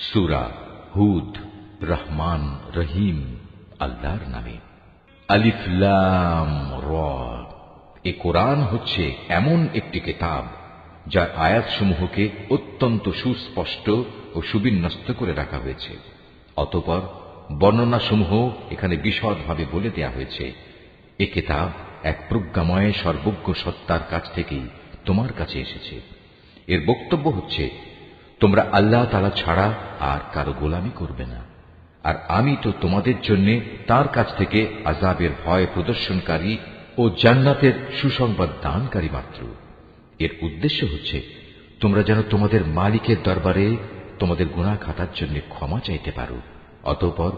সূরা হুদ। রহমান রহিম আল্লাহর নামে। আলিফ লাম র। এ কোরআন হচ্ছে এমন একটি কিতাব যার আয়াতসমূহকে অত্যন্ত সুস্পষ্ট ও সুবিন্যস্ত করে রাখা হয়েছে। অতঃপর বর্ণনাসমূহ এখানে বিশদভাবে বলে দেয়া হয়েছে। এ কিতাব এক প্রজ্ঞাময় সর্বজ্ঞ সত্তার কাছ থেকেই তোমার কাছে এসেছে। এর বক্তব্য হচ্ছে, তোমরা আল্লাহ তাআলা ছাড়া আর কারো গোলামি করবে না, আর আমি তো তোমাদের জন্য তার কাছ থেকে আযাবের ভয় প্রদর্শনকারী ও জান্নাতের সুসংবাদ দানকারী মাত্র। এর উদ্দেশ্য হচ্ছে তোমরা যেন তোমাদের মালিকের দরবারে তোমাদের গুনাহ খাতার জন্য ক্ষমা চাইতে পারো, অতঃপর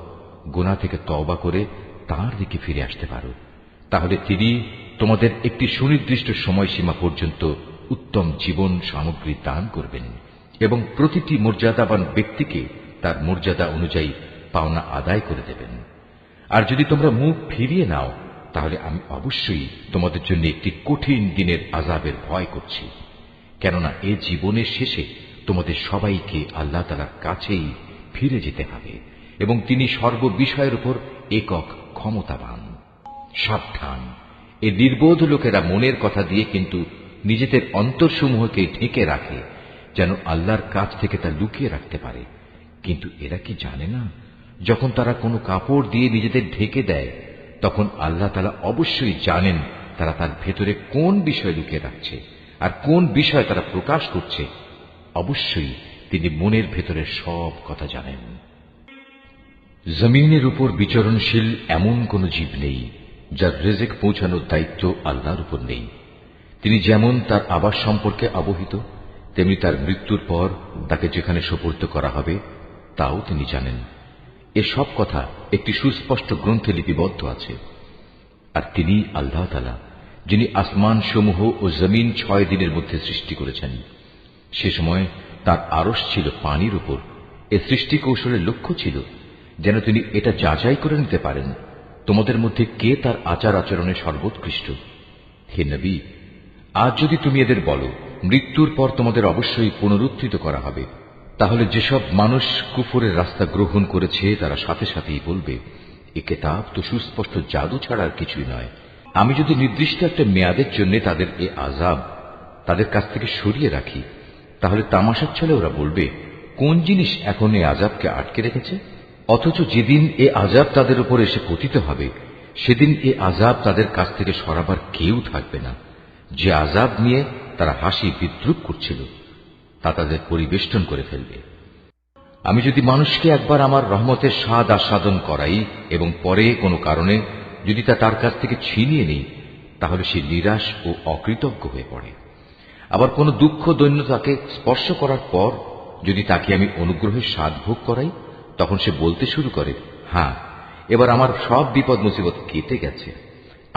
গুনাহ থেকে তওবা করে তাঁর দিকে ফিরে আসতে পারো। তাহলে তিনি তোমাদের একটি সুনির্দিষ্ট সময়সীমা পর্যন্ত উত্তম জীবন সামগ্রী দান করবেন এবং প্রতিটি মর্যাদাবান ব্যক্তিকে তার মর্যাদা অনুযায়ী পাওনা আদায় করে দেবেন। আর যদি তোমরা মুখ ফিরিয়ে নাও, তাহলে আমি অবশ্যই তোমাদের জন্য একটি কঠিন দিনের আযাবের ভয় করছি। কেননা এ জীবনের শেষে তোমাদের সবাইকে আল্লাহ তাআলার কাছেই ফিরে যেতে হবে এবং তিনি সর্ববিষয়ের উপর একক ক্ষমতাবান। সাবধান, এ নির্বোধ লোকেরা মনের কথা দিয়ে কিন্তু নিজেদের অন্তরসমূহকে ঢেকে রাখে, যেন আল্লাহর কাছ থেকে তা লুকিয়ে রাখতে পারে। কিন্তু এরা কি জানে না, যখন তারা কোনো কাপড় দিয়ে নিজেদের ঢেকে দেয়, তখন আল্লাহ তাআলা অবশ্যই জানেন তারা তার ভেতরে কোন বিষয় লুকিয়ে রাখছে আর কোন বিষয় তারা প্রকাশ করছে। অবশ্যই তিনি মনের ভেতরের সব কথা জানেন। জমিনের উপর বিচরণশীল এমন কোন জীব নেই যার রিজিক পৌঁছানোর দায়িত্ব আল্লাহর উপর নেই। তিনি যেমন তার আবাস সম্পর্কে অবহিত, তেমনি তার মৃত্যুর পর তাকে যেখানে সোপর্দ করা হবে তাও তিনি জানেন। এসব কথা একটি সুস্পষ্ট গ্রন্থে লিপিবদ্ধ আছে। আর তিনি আল্লাহ তাআলা, যিনি আসমান সমূহ ও জমিন 6 দিনের মধ্যে সৃষ্টি করেছেন। সে সময় তার আরশ ছিল পানির উপর। এ সৃষ্টি কৌশলের লক্ষ্য ছিল যেন তিনি এটা যাচাই করে নিতে পারেন তোমাদের মধ্যে কে তার আচার আচরণে সর্বোৎকৃষ্ট। হে নবী, আজ যদি তুমি এদের বলো মৃত্যুর পর তোমাদের অবশ্যই পুনরুত্থিত করা হবে, তাহলে যেসব মানুষ কুফরের রাস্তা গ্রহণ করেছে তারা সাথে সাথেই বলবে, এ কিতাব তো সুস্পষ্ট জাদু ছাড়া আর কিছুই নয়। আমি যদি নির্দিষ্ট একটা মেয়াদের জন্য তাদের এ আযাব তাদের কাছ থেকে সরিয়ে রাখি, তাহলে তামাশার ছলে ওরা বলবে, কোন জিনিস এখন এ আযাবকে আটকে রেখেছে? অথচ যেদিন এ আযাব তাদের উপর এসে পতিত হবে, সেদিন এ আযাব তাদের কাছ থেকে সরাবার কেউ থাকবে না। যে আযাব নিয়ে তারা হাসি বিদ্রুপ করছিল তা তাদের পরিবেষ্টন করে ফেলবে। আমি যদি মানুষকে একবার আমার রহমতের স্বাদ আস্বাদন করাই এবং পরে কোনো কারণে যদি তা তার কাছ থেকে ছিনিয়ে নিই, তাহলে সে নিরাশ ও অকৃতজ্ঞ হয়ে পড়ে। আবার কোনো দুঃখ দৈন্য তাকে স্পর্শ করার পর যদি তাকে আমি অনুগ্রহের স্বাদ ভোগ করাই, তখন সে বলতে শুরু করে, হ্যাঁ, এবার আমার সব বিপদ মুসিবত কেটে গেছে।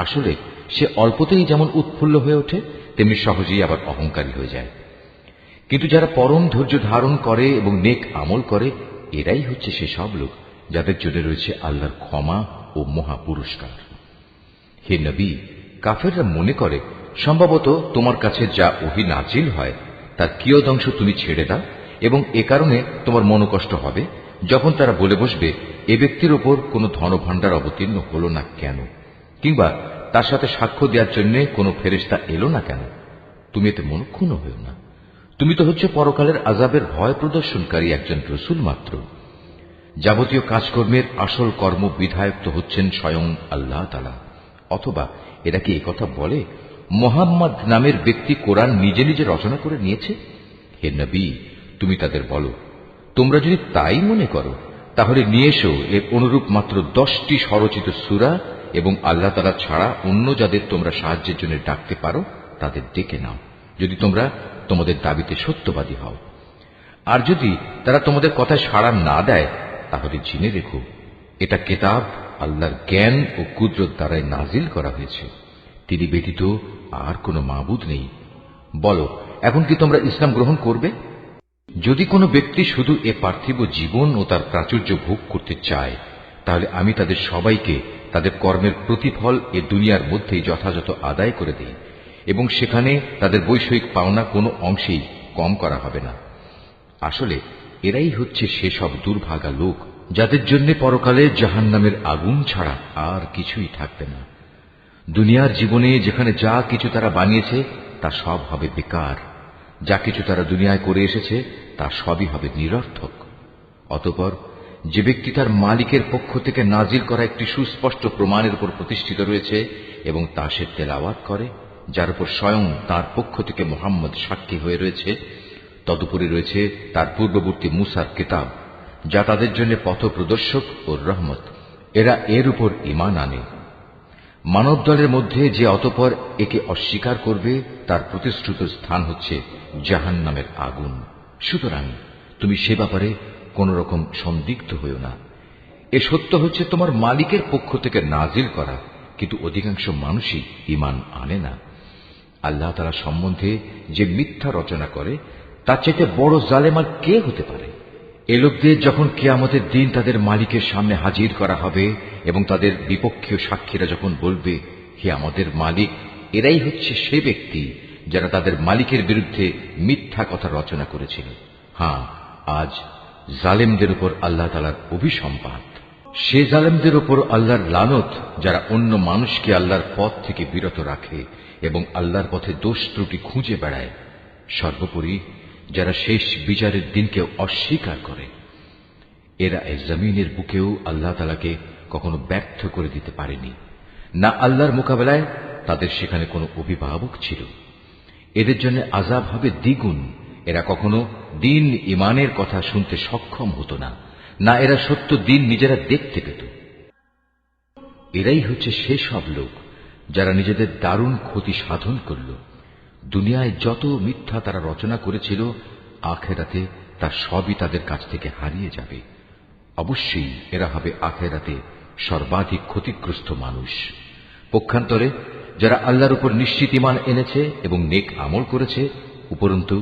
আসলে সে অল্পতেই যেমন উৎফুল্ল হয়ে ওঠে, তেমনি সহজেই আবার অহংকারী হয়ে যায়। কিন্তু যারা পরম ধৈর্য ধারণ করে এবং নেক আমল করে, এরাই হচ্ছে সেসব লোক যাদের জন্য রয়েছে আল্লাহর ক্ষমা ও মহা পুরস্কার। হে নবী, কাফেররা মনে করে সম্ভবত তোমার কাছে যা ওহী নাজিল হয় তার কিয়দংশ তুমি ছেড়ে দাও এবং এ কারণে তোমার মনোকষ্ট হবে যখন তারা বলে বসবে, এ ব্যক্তির ওপর কোনো ধনভাণ্ডার অবতীর্ণ হল না কেন, কিংবা তার সাথে সাক্ষ্য দেওয়ার জন্য কোনো ফেরেশতা এলো না কেন। তুমি এতে মনক্ষুণ্ণ হও না। তুমি তো হচ্ছে পরকালের আযাবের ভয় প্রদর্শনকারী একজন রসূল মাত্র। যাবতীয় কাজকর্মের আসল কর্ম বিধায়ক তো হচ্ছেন স্বয়ং আল্লাহ তাআলা। অথবা এরা কি একথা বলে মুহাম্মদ নামের ব্যক্তি কোরআন নিজে নিজে রচনা করে নিয়েছে? হে নবী, তুমি তাদের বলো, তোমরা যদি তাই মনে করো তাহলে নিয়ে এসো এর অনুরূপ মাত্র 10টি স্বরচিত সূরা এবং আল্লাহ তাআলা ছাড়া অন্য যাদের তোমরা সাহায্যের জন্য ডাকতে পারো তাদের ডেকে নাও, যদি তোমরা তোমাদের দাবিতে সত্যবাদী হও। আর যদি তারা তোমাদের কথায় সাড়া না দেয়, তাহলে জেনে রেখো এটা কিতাব আল্লাহর জ্ঞান ও কুদরত দ্বারাই নাজিল করা হয়েছে। তিনি ব্যতীত আর কোনো মাবুদ নেই। বলো, এখন কি তোমরা ইসলাম গ্রহণ করবে? যদি কোনো ব্যক্তি শুধু এ পার্থিব জীবন ও তার প্রাচুর্য ভোগ করতে চায়, তাহলে আমি তাদের সবাইকে তাদের কর্মের প্রতিফল এ দুনিয়ার মধ্যেই যথাযথ আদায় করে দিই এবং সেখানে তাদের বৈষয়িক পাওনা কোনো অংশেই কম করা হবে না। আসলে এরাই হচ্ছে সেসব দুর্ভাগা লোক যাদের জন্য পরকালে জাহান্নামের আগুন ছাড়া আর কিছুই থাকবে না। দুনিয়ার জীবনে যেখানে যা কিছু তারা বানিয়েছে তা সব হবে বেকার, যা কিছু তারা দুনিয়ায় করে এসেছে তা সবই হবে নিরর্থক। অতঃপর যে ব্যক্তি তার মালিকের পক্ষ থেকে নাজিল করা একটি সুস্পষ্ট প্রমাণের উপর প্রতিষ্ঠিত রয়েছে এবং তা সে তেলাওয়াত করে, যার উপর স্বয়ং তার পক্ষ থেকে মুহাম্মদ সাক্ষী হয়ে রয়েছে, তদুপরি রয়েছে তার পূর্ববর্তী মুসার কিতাব, যা তাদের জন্য পথ প্রদর্শক ও রহমত। এরা এর উপর ঈমান আনে। মানব দলের মধ্যে যে অতঃপর একে অস্বীকার করবে তার প্রতিশ্রুত স্থান হচ্ছে জাহান্নামের আগুন। সুতরাং তুমি সে ব্যাপারে কোন রকম সন্দিগ্ধ হইও না। এ সত্য হচ্ছে তোমার মালিকের পক্ষ থেকে নাজিল করা, কিন্তু অধিকাংশ মানুষই ঈমান আনে না। আল্লাহ তাআলা সম্বন্ধে যে মিথ্যা রচনা করে তার চাইতে বড় জালেম আর কে হতে পারে? এ লোকদের যখন কিয়ামতের দিন তাদের মালিকের সামনে হাজির করা হবে এবং তাদের বিপক্ষীয় সাক্ষীরা যখন বলবে, হে আমাদের মালিক, এরাই হচ্ছে সে ব্যক্তি যারা তাদের মালিকের বিরুদ্ধে মিথ্যা কথা রচনা করেছিল। হ্যাঁ, আজ জালেমদের উপর আল্লাহ তাআলার অভিসম্পাত। সে জালেমদের উপর আল্লাহর লানত যারা অন্য মানুষকে আল্লাহর পথ থেকে বিরত রাখে এবং আল্লাহর পথে দোষ ত্রুটি খুঁজে বেড়ায়। সর্বোপরি যারা শেষ বিচারের দিনকে অস্বীকার করে। এরা এই জমিনের বুকেও আল্লাহ তাআলাকে কখনো ব্যর্থ করে দিতে পারেনি, না আল্লাহর মোকাবেলায় তাদের সেখানে কোনো অভিভাবক ছিল। এদের জন্য আযাব হবে দ্বিগুণ। এরা কখনো দিন ঈমানের কথা শুনতে সক্ষম হতো না, না এরা সত্য দিন নিজেরা দেখতে পেত। এরাই হচ্ছে সেসব লোক যারা নিজেদের দারুণ ক্ষতি সাধন করল। দুনিয়ায় যত মিথ্যা তারা রচনা করেছিল, আখেরাতে তার সবই তাদের কাছ থেকে হারিয়ে যাবে। অবশ্যই এরা হবে আখেরাতে সর্বাধিক ক্ষতিগ্রস্ত মানুষ। পক্ষান্তরে যারা আল্লাহর উপর নিশ্চিত ঈমান এনেছে এবং নেক আমল করেছে, উপরন্তু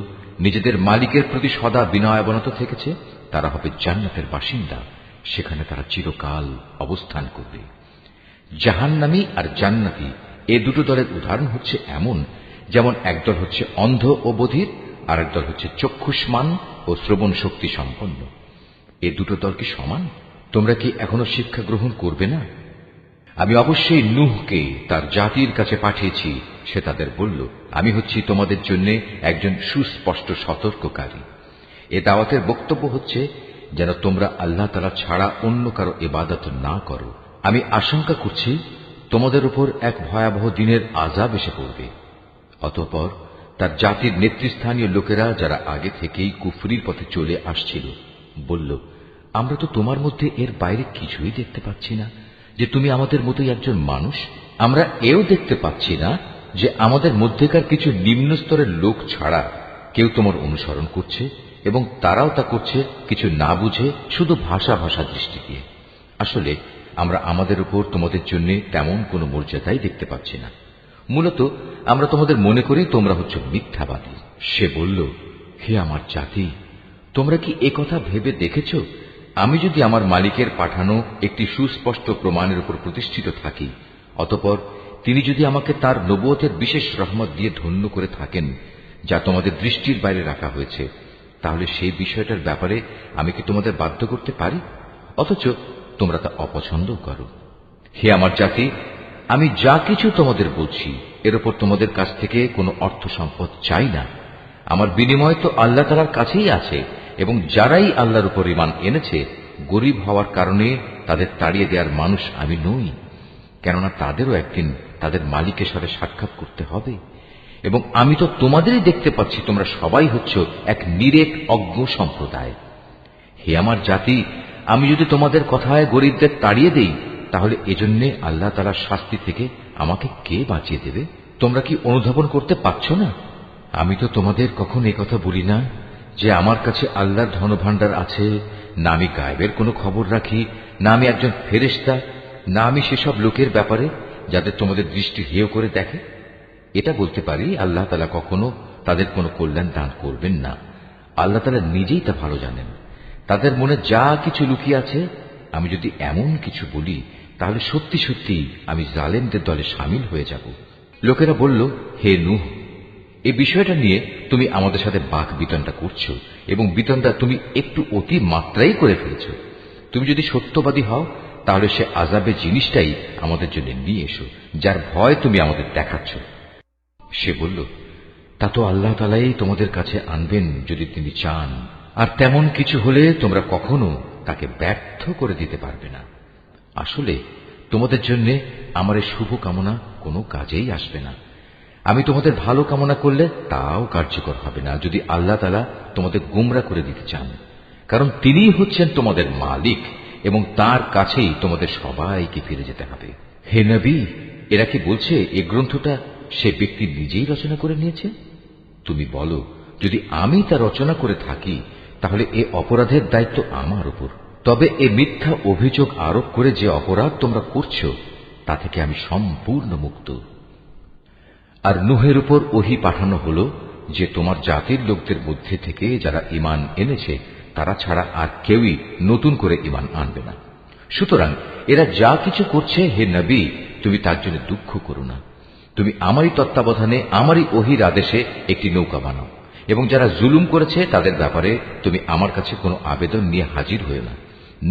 নিজেদের মালিকের প্রতি সদা বিনয়াবনত থেকেছে, তারা হবে জান্নাতের বাসিন্দা। সেখানে তারা চিরকাল অবস্থান করবে। জাহান্নামী আর জান্নাতি এ দুটো দলের উদাহরণ হচ্ছে এমন, যেমন একদল হচ্ছে অন্ধ ও বধির, আর একদল হচ্ছে চক্ষুষ্মান ও শ্রবণ শক্তি সম্পন্ন। এ দুটো দল কি সমান? তোমরা কি এখনো শিক্ষা গ্রহণ করবে না? আমি অবশ্যই নূহকে তার জাতির কাছে পাঠিয়েছি। সে তাদের বলল, আমি হচ্ছি তোমাদের জন্য একজন সুস্পষ্ট সতর্ককারী। এ দাওয়াতের বক্তব্য হচ্ছে যেন তোমরা আল্লাহ তাআলা ছাড়া অন্য কারো ইবাদত না করো। আমি আশঙ্কা করছি তোমাদের উপর এক ভয়াবহ দিনের আযাব এসে পড়বে। অতঃপর তার জাতির নেতৃস্থানীয় লোকেরা, যারা আগে থেকেই কুফরির পথে চলে আসছিল, বলল, আমরা তো তোমার মধ্যে এর বাইরে কিছুই দেখতে পাচ্ছি না যে তুমি আমাদের মতোই একজন মানুষ। আমরা এও দেখতে পাচ্ছি না যে আমাদের মধ্যেকার কিছু নিম্ন স্তরের লোক ছাড়া কেউ তোমার অনুসরণ করছে, এবং তারাও তা করছে কিছু না বুঝে, শুধু ভাষা দৃষ্টি দিয়ে। আসলে আমরা আমাদের উপর তোমাদের জন্য তেমন কোনো মর্যাদাই দেখতে পাচ্ছি না। মূলত আমরা তোমাদের মনে করি তোমরা হচ্ছে মিথ্যাবাদী। সে বলল, হে আমার জাতি, তোমরা কি একথা ভেবে দেখেছ, আমি যদি আমার মালিকের পাঠানো একটি সুস্পষ্ট প্রমাণের উপর প্রতিষ্ঠিত থাকি, অতঃপর তিনি যদি আমাকে তার নবুয়তের বিশেষ রহমত দিয়ে ধন্য করে থাকেন, যা তোমাদের দৃষ্টির বাইরে রাখা হয়েছে, তাহলে সেই বিষয়টার ব্যাপারে আমি কি তোমাদের বাধ্য করতে পারি? অথচ তোমরা তা অপছন্দ করো। হে আমার জাতি, আমি যা কিছু তোমাদের বলছি এর উপর তোমাদের কাছ থেকে কোনো অর্থ সম্পদ চাই না। আমার বিনিময় তো আল্লাহ তাআলার কাছেই আছে, এবং যারাই আল্লাহর উপর ঈমান এনেছে, গরীব হওয়ার কারণে তাদের তাড়িয়ে দেওয়ার মানুষ আমি নই। কেননা তাদেরও একদিন তাদের মালিকের সাথে সাক্ষাৎ করতে হবে, এবং আমি তো তোমাদেরই দেখতে পাচ্ছি তোমরা সবাই হচ্ছ এক নিরেট অজ্ঞ সম্প্রদায়। হে আমার জাতি, আমি যদি তোমাদের কথায় গরীবদের তাড়িয়ে দেই, তাহলে এজন্যে আল্লাহ তাআলার শাস্তি থেকে আমাকে কে বাঁচিয়ে দেবে? তোমরা কি অনুধাবন করতে পারছ না? আমি তো তোমাদের কখন এই কথা বলি না যে আমার কাছে আল্লাহর ধনভাণ্ডার আছে, না আমি গায়েবের কোনো খবর রাখি, না আমি একজন ফেরেশতা, না আমি সেসব লোকের ব্যাপারে যাদের তোমাদের দৃষ্টি হেয় করে দেখে। এটা বলতে পারি, আল্লাহ তাআলা কখনো তাদের কোনো কল্যাণ দান করবেন না। আল্লাহ তাআলা নিজেই তা ভালো জানেন। তাদের মনে যা কিছু লুকিয়ে আছে, আমি যদি এমন কিছু বলি, তাহলে সত্যি সত্যি আমি জালেমদের দলে শামিল হয়ে যাব। লোকেরা বলল, হে নূহ, এই বিষয়টা নিয়ে তুমি আমাদের সাথে বাক বিতণ্ডা করছো এবং বিতণ্ডা তুমি একটু অতি মাত্রাই করে ফেলেছ। তুমি যদি সত্যবাদী হও তাহলে সে আযাবের জিনিসটাই আমাদের জন্য নিয়ে এসো, যার ভয় তুমি আমাদের দেখাচ্ছ। সে বলল, তা তো আল্লাহ তাআলাই তোমাদের কাছে আনবেন যদি তিনি চান, আর তেমন কিছু হলে তোমরা কখনো তাকে ব্যর্থ করে দিতে পারবে না। আসলে তোমাদের জন্য আমার এই শুভ কামনা কোনো কাজেই আসবে না। আমি তোমাদের ভালো কামনা করলে তাও কার্যকর হবে না যদি আল্লাহ তাআলা তোমাদের গোমরা করে দিতে চান, কারণ তিনিই হচ্ছেন তোমাদের মালিক এবং তার কাছেই তোমাদের সবাইকে ফিরে যেতে হবে। হে নবী, এরা কি বলছে এ গ্রন্থটা সে ব্যক্তি নিজেই রচনা করে নিয়েছে? তুমি বলো, যদি আমি তা রচনা করে থাকি তাহলে এ অপরাধের দায়িত্ব আমার উপর। তবে এ মিথ্যা অভিযোগ আরোপ করে যে অপরাধ তোমরা করছো তা থেকে আমি সম্পূর্ণ মুক্ত। আর নূহের উপর ওহী পাঠানো হলো যে তোমার জাতির লোকদের মধ্যে থেকে যারা ঈমান এনেছে তারা ছাড়া আর কেউই নতুন করে ঈমান আনবে না। সুতরাং এরা যা কিছু করছে, হে নবী, তুমি তার জন্য দুঃখ করো না। তুমি আমারই তত্ত্বাবধানে আমারই ওহীর আদেশে একটি নৌকা বানাও, এবং যারা জুলুম করেছে তাদের ব্যাপারে তুমি আমার কাছে কোনো আবেদন নিয়ে হাজির হয়ে না।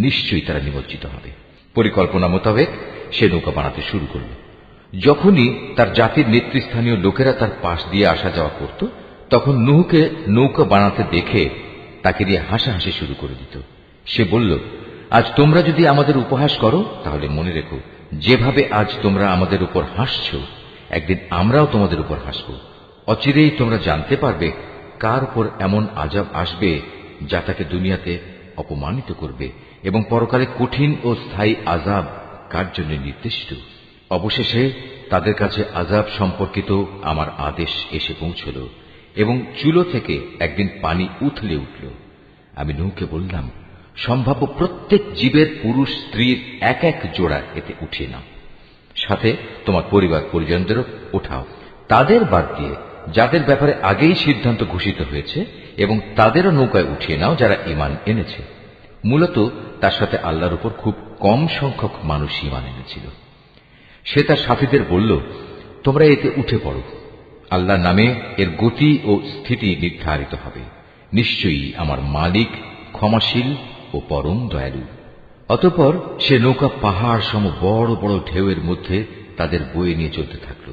নিশ্চয়ই তারা নিমজ্জিত হবে। পরিকল্পনা মোতাবেক সে নৌকা বানাতে শুরু করল। যখনই তার জাতির নেতৃস্থানীয় লোকেরা তার পাশ দিয়ে আসা যাওয়া করত, তখন নূহকে নৌকা বানাতে দেখে তাকে দিয়ে হাসাহাসি শুরু করে দিত। সে বলল, আজ তোমরা যদি আমাদের উপহাস করো তাহলে মনে রেখো, যেভাবে আজ তোমরা আমাদের উপর হাসছ, একদিন আমরাও তোমাদের উপর হাসব। অচিরেই তোমরা জানতে পারবে কার উপর এমন আযাব আসবে যা তাকে দুনিয়াতে অপমানিত করবে, এবং পরকালে কঠিন ও স্থায়ী আযাব কার জন্য নির্দিষ্ট। অবশেষে তাদের কাছে আযাব সম্পর্কিত আমার আদেশ এসে পৌঁছল, এবং চুলো থেকে একদিন পানি উথলে উঠল। আমি নূহকে বললাম, সম্ভাব্য প্রত্যেক জীবের পুরুষ স্ত্রীর এক এক জোড়া এতে উঠিয়ে নাও, সাথে তোমার পরিবার পরিজনদেরও ওঠাও, তাদের বাদ দিয়ে যাদের ব্যাপারে আগেই সিদ্ধান্ত ঘোষিত হয়েছে, এবং তাদেরও নৌকায় উঠিয়ে নাও যারা ঈমান এনেছে। মূলত তার সাথে আল্লাহর উপর খুব কম সংখ্যক মানুষ ঈমান এনেছিল। সে তার সাথীদের বলল, তোমরা এতে উঠে পড়ো, আল্লাহর নামে এর গতি ও স্থিতি নির্ধারিত হবে। নিশ্চয়ই আমার মালিক ক্ষমাশীল ও পরম দয়ালু। অতঃপর সে নৌকা পাহাড় সম বড় বড় ঢেউয়ের মধ্যে তাদের বয়ে নিয়ে চলতে থাকল।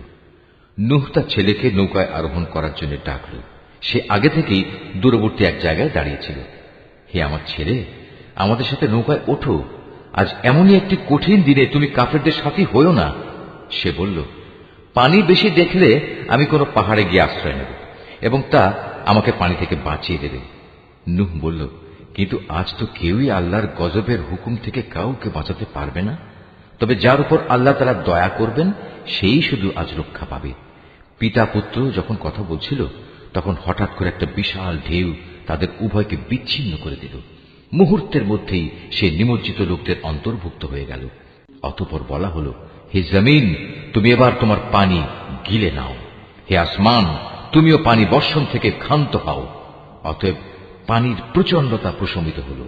নূহ তার ছেলেকে নৌকায় আরোহণ করার জন্য ডাকল। সে আগে থেকেই দূরবর্তী এক জায়গায় দাঁড়িয়েছিল। হে আমার ছেলে, আমাদের সাথে নৌকায় ওঠো, আজ এমনই একটি কঠিন দিনে তুমি কাফেরদের সাথী হইও না। সে বলল, পানি বেশি দেখলে আমি কোনো পাহাড়ে গিয়ে আশ্রয় নেব, এবং তা আমাকে পানি থেকে বাঁচিয়ে দেবে। নূহ বলল, কিন্তু আজ তো কেউই আল্লাহর গজবের হুকুম থেকে কাউকে বাঁচাতে পারবে না, তবে যার উপর আল্লাহ তাআলা দয়া করবেন সেই শুধু আজ রক্ষা পাবে। পিতা পুত্র যখন কথা বলছিল তখন হঠাৎ করে একটা বিশাল ঢেউ তাদের উভয়কে বিচ্ছিন্ন করে দিল। মুহূর্তের মধ্যেই সে নিমজ্জিত লোকদের অন্তর্ভুক্ত হয়ে গেল। অতঃপর বলা হলো, হে জমিন, তুমি এবার তোমার পানি গিলে নাও। হে আসমান, তুমিও পানি বর্ষণ থেকে ক্ষান্ত হও। অতএব পানির প্রচণ্ডতা প্রশমিত হল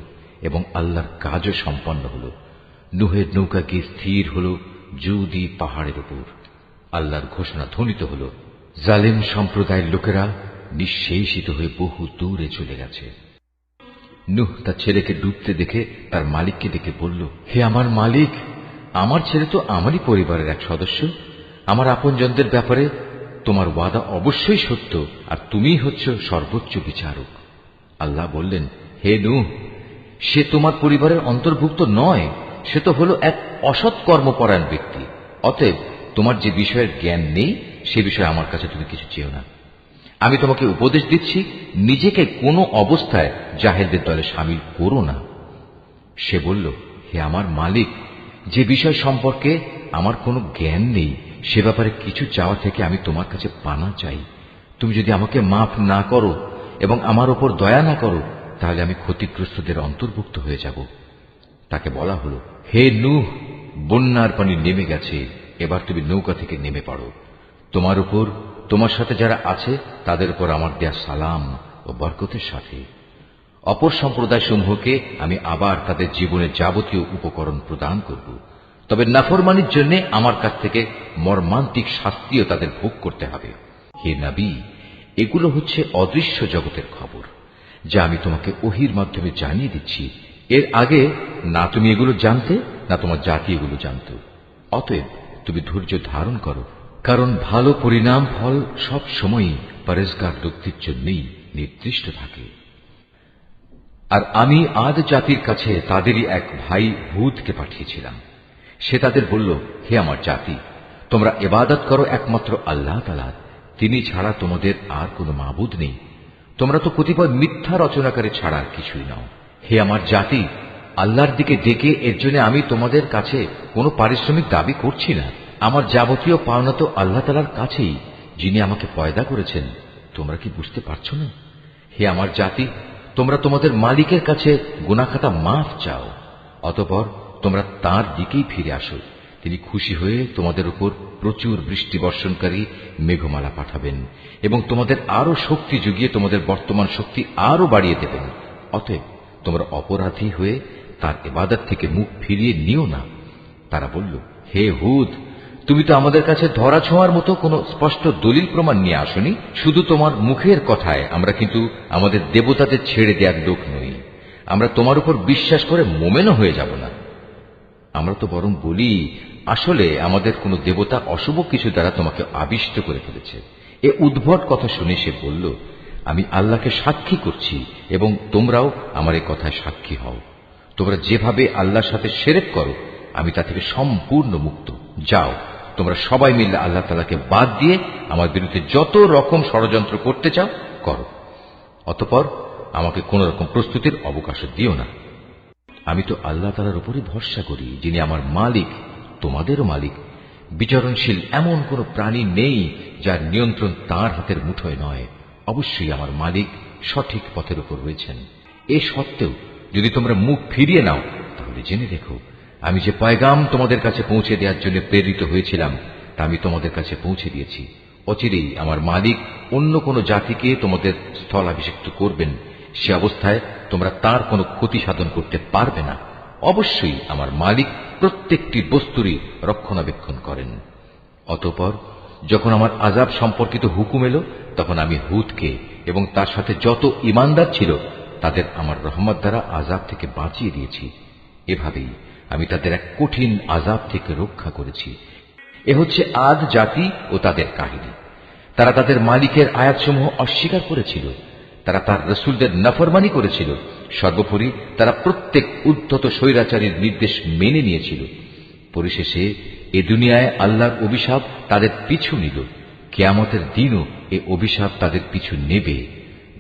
এবং আল্লাহর কাজও সম্পন্ন হল। নূহের নৌকা গিয়ে স্থির হল জুদি পাহাড়ের উপর। আল্লাহর ঘোষণা ধ্বনিত হল, জালেম সম্প্রদায়ের লোকেরা নিঃশেষিত হয়ে বহু দূরে চলে গেছে। নূহ তার ছেলেকে ডুবতে দেখে তার মালিককে ডেকে বলল, হে আমার মালিক, আমার ছেলে তো আমারই পরিবারের এক সদস্য। আমার আপনজনদের ব্যাপারে তোমার ওয়াদা অবশ্যই সত্য, আর তুমিই হচ্ছ সর্বোচ্চ বিচারক। আল্লাহ বললেন, হে নূহ, সে তোমার পরিবারের অন্তর্ভুক্ত নয়, সে তো হলো এক অসৎ কর্মপরায়ণ ব্যক্তি। অতএব তোমার যে বিষয়ের জ্ঞান নেই সে বিষয়ে আমার কাছে তুমি কিছু চেও না। আমি তোমাকে উপদেশ দিচ্ছি, নিজেকে কোনো অবস্থায় জাহেলদের দলে সামিল করো না। সে বলল, হে আমার মালিক, যে বিষয় সম্পর্কে আমার কোনো জ্ঞান নেই সে ব্যাপারে কিছু চাওয়া থেকে আমি তোমার কাছে পানা চাই। তুমি যদি আমাকে মাফ না করো এবং আমার ওপর দয়া না করো তাহলে আমি ক্ষতিগ্রস্তদের অন্তর্ভুক্ত হয়ে যাব। তাকে বলা হলো, হে নূহ, বন্যার পানি নেমে গেছে, এবার তুমি নৌকা থেকে নেমে পড়ো। তোমার উপর, তোমার সাথে যারা আছে তাদের উপর আমার দেয়া সালাম ও বরকতের সাথে। অপর সম্প্রদায় সমূহকে আমি আবার তাদের জীবনের যাবতীয় উপকরণ প্রদান করব, তবে নাফরমানির জন্য আমার কাছ থেকে মর্মান্তিক শাস্তিও তাদের ভোগ করতে হবে। হে নবী, এগুলো হচ্ছে অদৃশ্য জগতের খবর, যা আমি তোমাকে ওহীর মাধ্যমে জানিয়ে দিচ্ছি। এর আগে না তুমি এগুলো জানতে, না তোমার জাতি এগুলো জানত। অতএব তুমি ধৈর্য ধারণ করো, কারণ ভালো পরিণাম ফল সব সময়ই পরেজগার লোকদের জন্যই নির্দিষ্ট থাকে। আর আমি আদ জাতির কাছে তাদেরই এক ভাই হুদকে পাঠিয়েছিলাম। সে তাদের বলল, হে আমার জাতি, তোমরা ইবাদত করো একমাত্র আল্লাহ তাআলার, তিনি ছাড়া তোমাদের আর কোনো মাবুদ নেই। তোমরা তো কতিপয় মিথ্যা রচনাকারী ছাড়া আর কিছুই নাও। হে আমার জাতি, আল্লাহর দিকে ডেকে এর জন্য আমি তোমাদের কাছে কোনো পারিশ্রমিক দাবি করছি না। আমার যাবতীয় পাওনা তো আল্লাহ তাআলার কাছেই, যিনি আমাকে পয়দা করেছেন। তোমরা কি বুঝতে পারছো না? হে আমার জাতি, তোমরা তোমাদের মালিকের কাছে গুনাহ খাতা মাফ চাও, অতঃপর তোমরা তাঁর দিকেই ফিরে আসো। তিনি খুশি হয়ে তোমাদের উপর প্রচুর বৃষ্টি বর্ষণকারী মেঘমালা পাঠাবেন এবং তোমাদের আরো শক্তি যুগিয়ে তোমাদের বর্তমান শক্তি আরো বাড়িয়ে দেবেন। অতএব তোমরা অপরাধী হয়ে তার ইবাদত থেকে মুখ ফিরিয়ে নিও না। তারা বলল, হে হুদ, তুমি তো আমাদের কাছে ধরা ছোঁয়ার মতো কোনো স্পষ্ট দলিল প্রমাণ নিয়ে আসনি। শুধু তোমার মুখের কথায় আমরা কিন্তু আমাদের দেবতাদের ছেড়ে দেওয়ার লোক নই। আমরা তোমার উপর বিশ্বাস করে মোমেনও হয়ে যাব না। আমরা তো বরং বলি, আসলে আমাদের কোনো দেবতা অশুভ কিছু দ্বারা তোমাকে আবিষ্ট করে ফেলেছে। এ উদ্ভট কথা শুনে সে বলল, আমি আল্লাহকে সাক্ষী করছি এবং তোমরাও আমার এই কথায় সাক্ষী হও। তোমরা যেভাবে আল্লাহর সাথে শিরক করো, আমি তা থেকে সম্পূর্ণ মুক্ত। যাও, তোমরা সবাই মিলে আল্লাহ তাআলাকে বাদ দিয়ে আমার বিরুদ্ধে যত রকম ষড়যন্ত্র করতে চাও করো, অতঃপর আমাকে কোন রকম প্রস্তুতির অবকাশ দিও না। আমি তো আল্লাহ তাআলার উপরই ভরসা করি, যিনি আমার মালিক, তোমাদেরও মালিক। বিচরণশীল এমন কোন প্রাণী নেই যার নিয়ন্ত্রণ তাঁর হাতের মুঠোয় নয়। অবশ্যই আমার মালিক সঠিক পথের উপর রয়েছেন। এ সত্ত্বেও যদি তোমরা মুখ ফিরিয়ে নাও, তাহলে জেনে রেখো, আমি যে পয়গাম তোমাদের কাছে পৌঁছে দেওয়ার জন্য প্রেরিত হয়েছিলাম তা আমি তোমাদের কাছে পৌঁছে দিয়েছি। অচিরেই আমার মালিক অন্য কোন জাতিকে তোমাদের স্থলাভিষিক্ত করবেন। সে অবস্থায় তোমরা তার কোনো ক্ষতি সাধন করতে পারবে না। অবশ্যই আমার মালিক প্রত্যেকটি বস্তুরই রক্ষণাবেক্ষণ করেন। অতঃপর যখন আমার আযাব সম্পর্কিত হুকুম এলো, তখন আমি হুদকে এবং তার সাথে যত ঈমানদার ছিল তাদের আমার রহমত দ্বারা আযাব থেকে বাঁচিয়ে দিয়েছি। এভাবেই আমি তাদের এক কঠিন আযাব থেকে রক্ষা করেছি। এ হচ্ছে আদ জাতি ও তাদের কাহিনী। তারা তাদের মালিকের আয়াতসমূহ অস্বীকার করেছিল, তারা তার রাসূলদের নাফরমানি করেছিল। সর্বোপরি তারা প্রত্যেক উদ্ধত স্বৈরাচারীর নির্দেশ মেনে নিয়েছিল। পরিশেষে এ দুনিয়ায় আল্লাহর অভিশাপ তাদের পিছু নিল, কিয়ামতের দিনও এ অভিশাপ তাদের পিছু নেবে।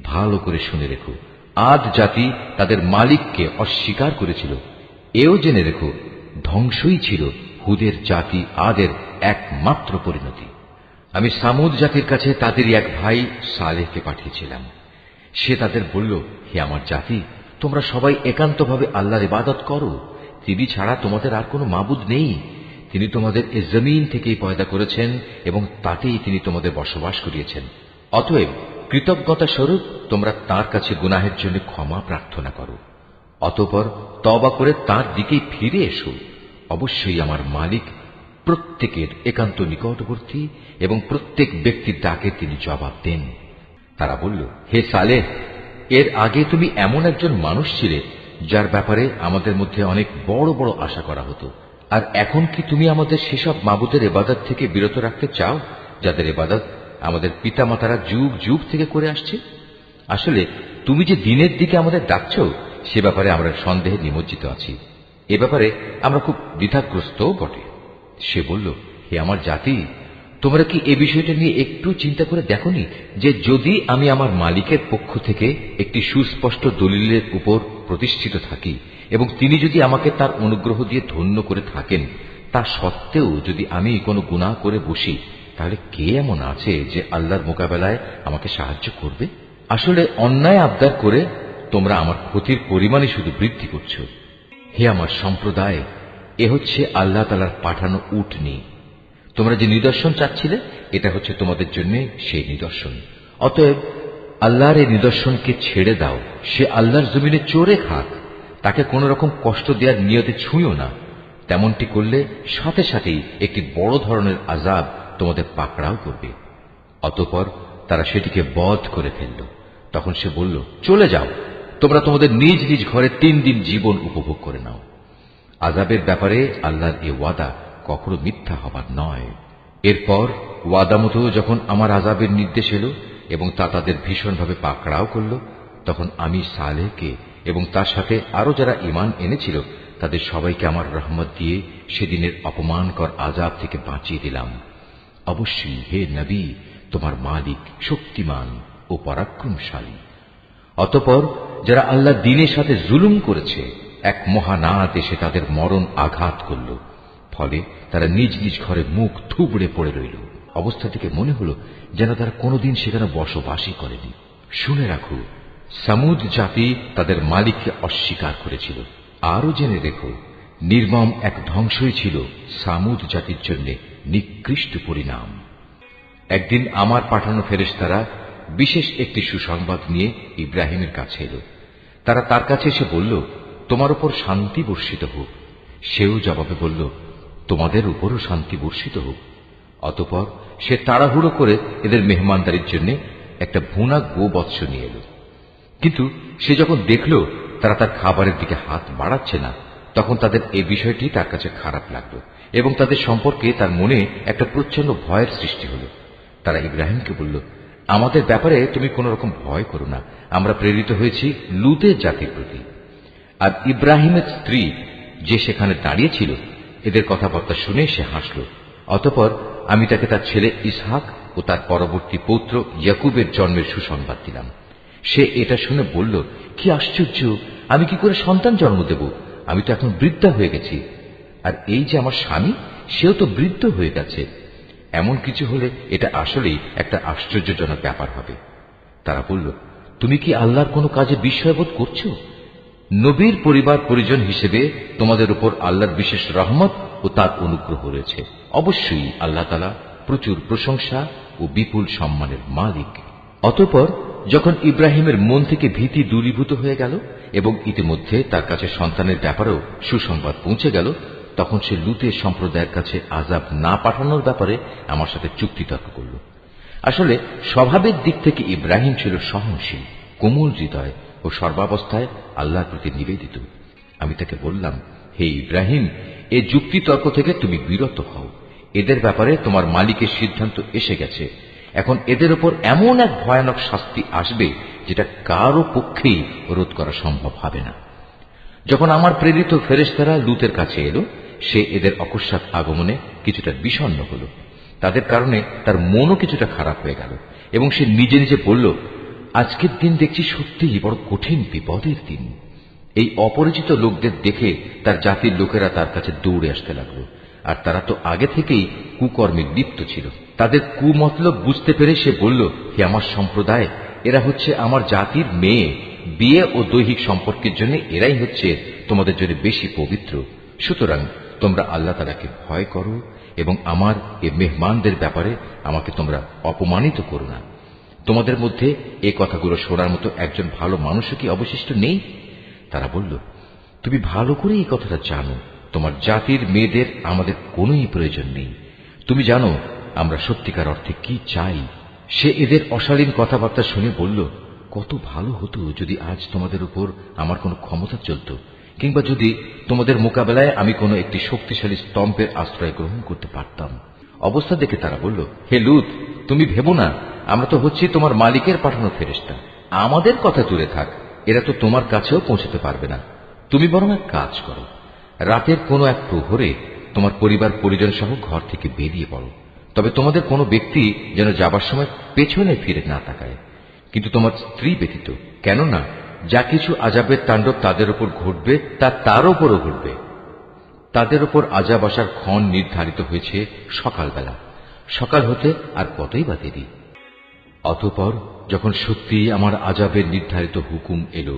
ভালো করে শুনে রেখো, আদ জাতি তাদের মালিককে অস্বীকার করেছিল। এও জেনে রেখো, ধ্বংসই ছিল হুদের জাতি আদের একমাত্র পরিণতি। আমি সামুদ জাতির কাছে তাদেরই এক ভাই সালেহকে পাঠিয়েছিলাম। সে তাদের বলল, হে আমার জাতি, তোমরা সবাই একান্তভাবে আল্লাহর ইবাদত করো। তিনি ছাড়া তোমাদের আর কোনো মাবুদ নেই। তিনি তোমাদের এ জমিন থেকেই পয়দা করেছেন এবং তাতেই তিনি তোমাদের বসবাস করিয়েছেন। অতএব কৃতজ্ঞতা স্বরূপ তোমরা তাঁর কাছে গুনাহের জন্য ক্ষমা প্রার্থনা করো, অতঃপর তওবা করে তাঁর দিকেই ফিরে এসো। অবশ্যই আমার মালিক প্রত্যেকের একান্ত নিকটবর্তী এবং প্রত্যেক ব্যক্তির ডাকে তিনি জবাব দেন। তারা বলল, হে সালেহ, এর আগে তুমি এমন একজন মানুষ ছিলে যার ব্যাপারে আমাদের মধ্যে অনেক বড় বড় আশা করা হতো। আর এখন কি তুমি আমাদের সেসব মাবুদের ইবাদত থেকে বিরত রাখতে চাও যাদের ইবাদত আমাদের পিতামাতারা যুগ যুগ থেকে করে আসছে? আসলে তুমি যে দিনের দিকে আমাদের ডাকছ, সে ব্যাপারে আমরা সন্দেহে নিমজ্জিত আছি। এ ব্যাপারে আমরা খুব দ্বিধাগ্রস্তও বটে। সে বলল, হে আমার জাতি, তোমরা কি এ বিষয়টা নিয়ে একটু চিন্তা করে দেখোনি যে যদি আমি আমার মালিকের পক্ষ থেকে একটি সুস্পষ্ট দলিলের উপর প্রতিষ্ঠিত থাকি এবং তিনি যদি আমাকে তার অনুগ্রহ দিয়ে ধন্য করে থাকেন, তা সত্ত্বেও যদি আমি কোনো গুনাহ করে বসি, তাহলে কে এমন আছে যে আল্লাহর মোকাবেলায় আমাকে সাহায্য করবে? আসলে অন্যায় আবদার করে তোমরা আমার ক্ষতির পরিমাণই শুধু বৃদ্ধি করছ। হে আমার সম্প্রদায়, এ হচ্ছে আল্লাহ তাআলার পাঠানো উটনী। তোমরা যে নিদর্শন চাচ্ছিলে, এটা হচ্ছে তোমাদের জন্য সেই নিদর্শন। অতএব আল্লাহর এই নিদর্শনকে ছেড়ে দাও। সে আল্লাহর জমিনে চড়ে খাক, তাকে কোন রকম কষ্ট দেওয়ার নিয়তে ছুঁয়ো না। তেমনটি করলে সাথে সাথেই একটি বড় ধরনের আযাব তোমাদের পাকড়াও করবে। অতঃপর তারা সেটিকে বধ করে ফেলল। তখন সে বলল, চলে যাও, তোমরা তোমাদের নিজ নিজ ঘরে 3 দিন জীবন উপভোগ করে নাও। আযাবের ব্যাপারে আল্লাহর এ ওয়াদা কখনো মিথ্যা হবার নয়। এরপর ওয়াদা মতো যখন আমার আযাবের নির্দেশ এলো এবং তা তাদের ভীষণভাবে পাকড়াও করল, তখন আমি সালেহকে এবং তার সাথে আরো যারা ঈমান এনেছিল তাদের সবাইকে আমার রহমত দিয়ে সেদিনের অপমানকর আযাব থেকে বাঁচিয়ে দিলাম। অবশ্যই হে নবী, তোমার মালিক শক্তিমান ও পরাক্রমশালী। অতঃপর যারা আল্লাহ দ্বীনের সাথে জুলুম করেছে, এক মহানাদ এসে তাদের মরণ আঘাত করল। ফলে তারা নিজ নিজ ঘরে মুখ থুবড়ে পড়ে রইল। অবস্থাটিকে মনে হল যেন তারা কোনোদিন সেখানে বসবাসই করেনি। শুনে রাখো, সামুদ জাতি তাদের মালিককে অস্বীকার করেছিল। আরো জেনে রেখো, নির্মম এক ধ্বংসই ছিল সামুদ জাতির জন্য নিকৃষ্ট পরিণাম। একদিন আমার পাঠানো ফেরেশতারা বিশেষ একটি সুসংবাদ নিয়ে ইব্রাহিমের কাছে এলো। তারা তার কাছে এসে বলল, তোমার উপর শান্তি বর্ষিত হোক। সেও জবাবে বলল, তোমাদের উপরও শান্তি বর্ষিত হোক। অতঃপর সে তাড়াহুড়ো করে এদের মেহমানদারির জন্য একটা ভুনা গোবৎস নিয়ে এলো। কিন্তু সে যখন দেখল তারা তার খাবারের দিকে হাত বাড়াচ্ছে না, তখন তাদের এই বিষয়টি তার কাছে খারাপ লাগলো এবং তাদের সম্পর্কে তার মনে একটা প্রচন্ড ভয়ের সৃষ্টি হল। তারা ইব্রাহিমকে বলল, আমাদের ব্যাপারে তুমি কোন রকম ভয় করো না, আমরা প্রেরিত হয়েছি লুতের জাতির প্রতি। আর ইব্রাহিমের স্ত্রী যে সেখানে দাঁড়িয়েছিল, এদের কথাবার্তা শুনে সে হাসল। অতঃপর আমি তাকে তার ছেলে ইসহাক ও তার পরবর্তী পৌত্র ইয়াকুবের জন্মের সুসংবাদ দিলাম। সে এটা শুনে বলল, কি আশ্চর্য, আমি কি করে সন্তান জন্ম দেব? আমি তো এখন বৃদ্ধা হয়ে গেছি, আর এই যে আমার স্বামী, সেও তো বৃদ্ধ হয়ে গেছে। এমন কিছু হলে এটা আসলেই একটা আশ্চর্যজনক ব্যাপার হবে। তারা বলল, তুমি কি আল্লাহর কোনো কাজে বিস্ময়বোধ করছো? নবীর পরিবার পরিজন হিসেবে তোমাদের উপর আল্লাহর বিশেষ রহমত ও তার অনুগ্রহ রয়েছে। অবশ্যই আল্লাহ তাআলা প্রচুর প্রশংসা ও বিপুল সম্মানের মালিক। অতঃপর যখন ইব্রাহিমের মন থেকে ভীতি দূরীভূত হয়ে গেল এবং ইতিমধ্যে তার কাছে সন্তানের ব্যাপারেও সুসংবাদ পৌঁছে গেল, তখন সে লুতের সম্প্রদায়ের কাছে আযাব না পাঠানোর ব্যাপারে আমার সাথে চুক্তিতর্ক করল। আসলে স্বভাবের দিক থেকে ইব্রাহিম ছিল সহনশীল, কোমল হৃদয় ও সর্বাবস্থায় আল্লাহর প্রতি নিবেদিত। আমি তাকে বললাম, হে ইব্রাহিম, এ যুক্তিতর্ক থেকে তুমি বিরত হও। এদের ব্যাপারে তোমার মালিকের সিদ্ধান্ত এসে গেছে। এখন এদের উপর এমন এক ভয়ানক শাস্তি আসবে যেটা কারো পক্ষেই রোধ করা সম্ভব হবে না। যখন আমার প্রেরিত ফেরেশতারা লুতের কাছে এলো, সে এদের অকস্মাৎ আগমনে কিছুটা বিষণ্ণ হল। তাদের কারণে তার মনও কিছুটা খারাপ হয়ে গেল এবং সে নিজে নিজে বলল, আজকের দিন দেখছি সত্যিই বড় কঠিন বিপদের দিন। এই অপরিচিত লোকদের দেখে তার জাতির লোকেরা তার কাছে দৌড়ে আসতে লাগলো, আর তারা তো আগে থেকেই কুকর্মে লিপ্ত ছিল। তাদের কুমতলব বুঝতে পেরে সে বলল, হে আমার সম্প্রদায়, এরা হচ্ছে আমার জাতির মেয়ে। বিয়ে ও দৈহিক সম্পর্কের জন্য এরাই হচ্ছে তোমাদের জন্য বেশি পবিত্র। সুতরাং তোমরা আল্লাহ তাআলাকে ভয় করো এবং আমার এ মেহমানদের ব্যাপারে আমাকে তোমরা অপমানিত করো না। তোমাদের মধ্যে এই কথাগুলো শোনার মতো একজন ভালো মানুষও কি অবশিষ্ট নেই? তারা বলল, তুমি ভালো করে এই কথাটা জানো, তোমার জাতির মেয়েদের আমাদের কোনোই প্রয়োজন নেই। তুমি জানো আমরা সত্যিকার অর্থে কি চাই। সে এদের অশালীন কথাবার্তা শুনে বলল, কত ভালো হতো যদি আজ তোমাদের উপর আমার কোনো ক্ষমতা চলত, কিংবা যদি তোমাদের মোকাবেলায় আমি কোনো একটি শক্তিশালী স্তম্ভের আশ্রয় গ্রহণ করতে পারতাম। অবস্থা দেখে তারা বলল, হে লূত, তুমি ভেবো না, আমরা তো হচ্ছি তোমার মালিকের পাঠানো ফেরেশতা। আমাদের কথা দূরে থাক, এরা তো তোমার কাছেও পৌঁছতে পারবে না। তুমি বরং এক কাজ করো, রাতের কোনো এক প্রহরে তোমার পরিবার পরিজন সহ ঘর থেকে বেরিয়ে পড়ো। তবে তোমাদের কোনো ব্যক্তি যেন যাবার সময় পেছনে ফিরে না তাকায়, কিন্তু তোমার স্ত্রী ব্যতীত, কেননা যা কিছু আযাবের তাণ্ডব তাদের উপর ঘটবে তা তার উপরও ঘটবে। তাদের উপর আযাব আসার ক্ষণ নির্ধারিত হয়েছে সকালবেলা, সকাল হতে আর কতই বা দেরি। অতঃপর যখন সত্যি আমার আযাবের নির্ধারিত হুকুম এলো,